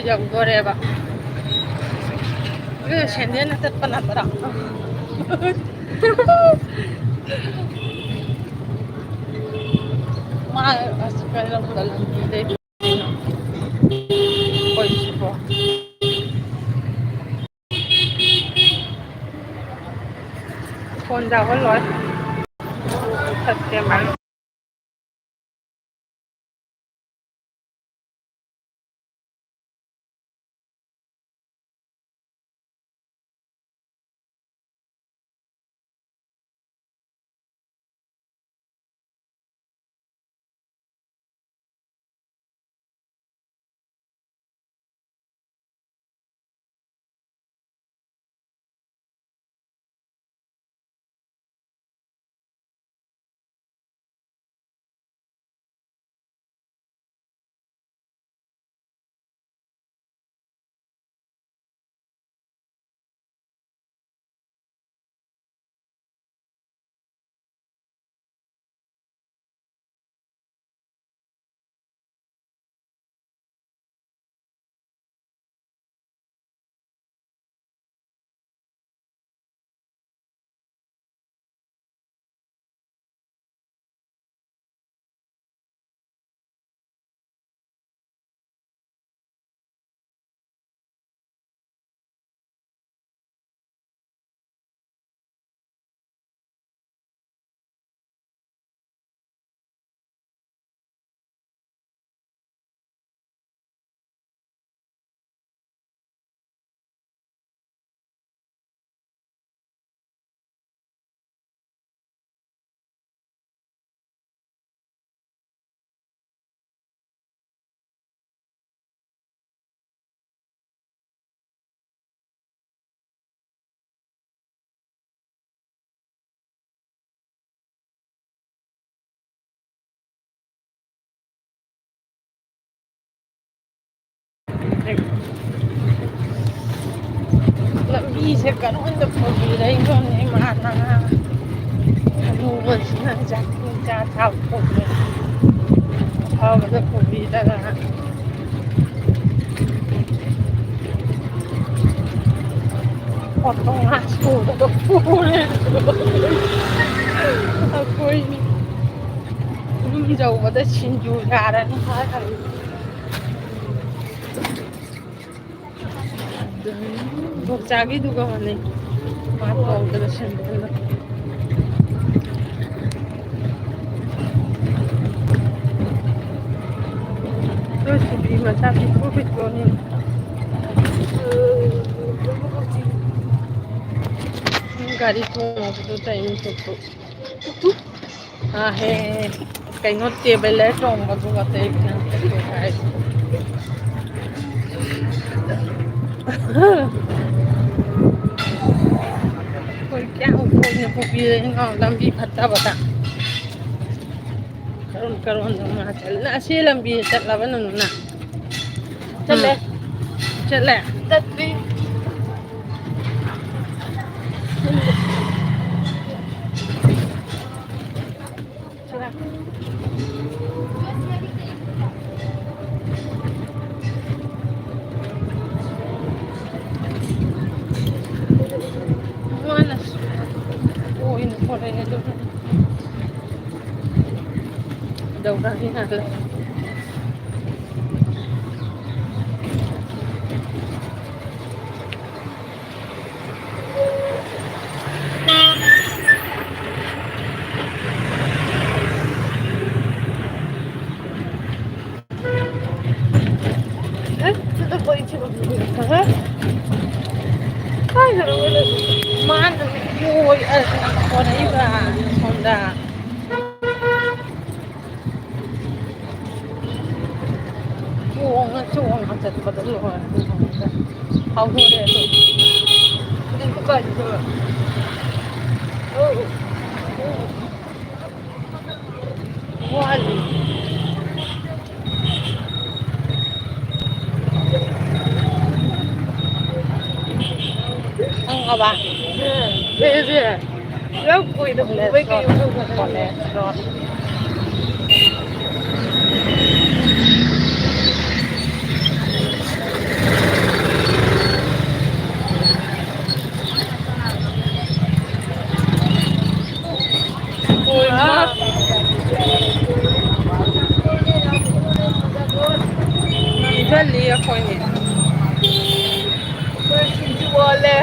ꯌꯧꯗꯣꯔꯦꯕ ꯁꯦꯟꯗꯦꯜꯅ ꯆꯠꯄ ꯅꯠꯇ꯭ꯔꯣ ꯃꯥ ꯑꯁ ꯀꯔꯝꯕ ꯂꯝꯕꯤꯗꯩ ꯑꯣꯏꯁꯤꯕꯣ ꯐꯣꯟ ꯌꯥꯎꯍꯜꯂꯣꯏ ꯃꯨꯊꯠꯀꯦ ꯃꯥ ꯂꯝꯕꯤꯁꯦ ꯀꯔꯣꯝꯗ ꯄꯨꯕꯤꯔꯛꯏꯅꯣꯅꯦ ꯃꯥꯅ ꯍꯅꯨꯕꯁꯤꯅ ꯖꯥꯇꯤ ꯆꯥ ꯊꯥꯎ ꯑꯐꯕꯗ ꯄꯨꯕꯤꯗꯅ ꯑꯣꯇꯣ ꯉꯥꯛ ꯄꯨꯔꯦ ꯑꯩꯈꯣꯏ ꯌꯨꯝ ꯌꯧꯕꯗ ꯁꯤꯡꯖꯨ ꯆꯥꯔꯅꯤ ꯍꯥꯏꯔꯒ ꯕꯣꯛꯆꯥꯒꯤꯗꯨꯒ ꯃꯥꯟꯅꯩ ꯃꯥ ꯇꯣꯡꯕꯗ ꯁꯦꯟꯗꯦꯜꯗꯣ ꯅꯣꯏ ꯃꯆꯥ ꯄꯤꯛꯇ꯭ꯔꯨ ꯄꯤꯛꯄ꯭ꯔꯨꯅꯤꯅꯦ ꯒꯥꯔꯤ ꯊꯣꯡꯉꯕꯗꯨ ꯇꯧꯔꯤꯅꯤ ꯇꯨꯛ ꯍꯦ ꯀꯩꯅꯣ ꯇꯦꯕꯂꯔ ꯇꯣꯡꯕꯗꯨꯒ ꯑꯩꯈꯣꯏ ꯀꯌꯥꯝ ꯀꯨꯏꯅ ꯄꯨꯕꯤꯔꯛꯏꯅꯣ ꯂꯝꯕꯤ ꯐꯠꯇꯕꯗ ꯀꯔꯣꯝꯗ ꯃꯥ ꯆꯠꯂꯤ ꯑꯁꯤ ꯂꯝꯕꯤꯗ ꯆꯠꯂꯕ ꯅꯪ ꯆꯠꯂꯦ ꯆꯠꯂꯦ ꯆꯠꯇ꯭ꯔꯤ ꯃꯥꯅ ꯑꯣꯏꯅ ꯄꯣꯔꯛꯑꯦ ꯑꯗꯨꯒ ꯀꯩꯗꯧꯈ꯭ꯔꯒꯦ ꯉꯥꯏꯍꯥꯛ ꯂꯩ ꯃꯥꯅ ꯄꯣꯔꯛꯏꯕ ꯁꯣꯝꯗ ꯆꯣꯡꯉ ꯆꯠꯄꯗ ꯂꯣꯏꯔꯦ ꯐꯥꯎꯗꯣꯔꯛꯑꯦ ꯑꯗꯨ ꯀꯥꯏꯗ ꯋꯥꯠꯂꯤ ꯈꯪꯉꯕ ꯌꯥꯝ ꯀꯨꯏꯅ ꯄꯨꯕꯩ ꯀꯣꯂꯦꯁꯇ꯭ꯔꯣꯜ ꯆꯠꯂꯤ ꯑꯩꯈꯣꯏꯅꯤ ꯑꯩꯈꯣꯏ ꯁꯤꯡꯖꯨ ꯑꯣꯜꯂꯦ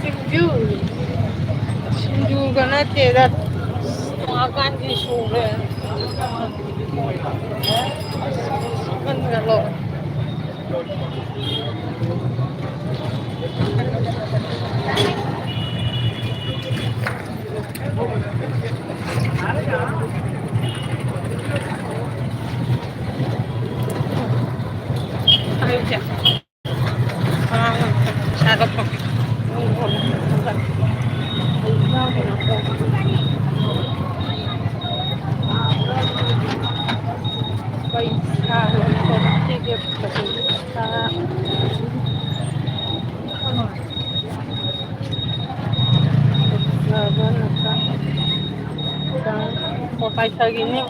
ꯁꯤꯡꯖꯨ ꯁꯤꯡꯖꯨꯒ ꯅꯠꯇꯦꯗ ꯁꯥꯀꯥꯟꯁꯤ ꯁꯨꯔꯦ ꯁꯥꯃꯟꯗꯅ ꯂꯣꯏꯔꯦ ꯑꯩꯁꯦ ꯏꯁꯥꯗ ꯄꯥꯏꯊꯈꯤꯅꯤ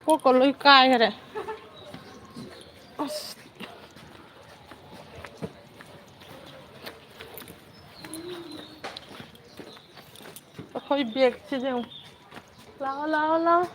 Cô có lưỡi cay rồi đấy. Hơi biệt chứ đâu. Lao lao lao.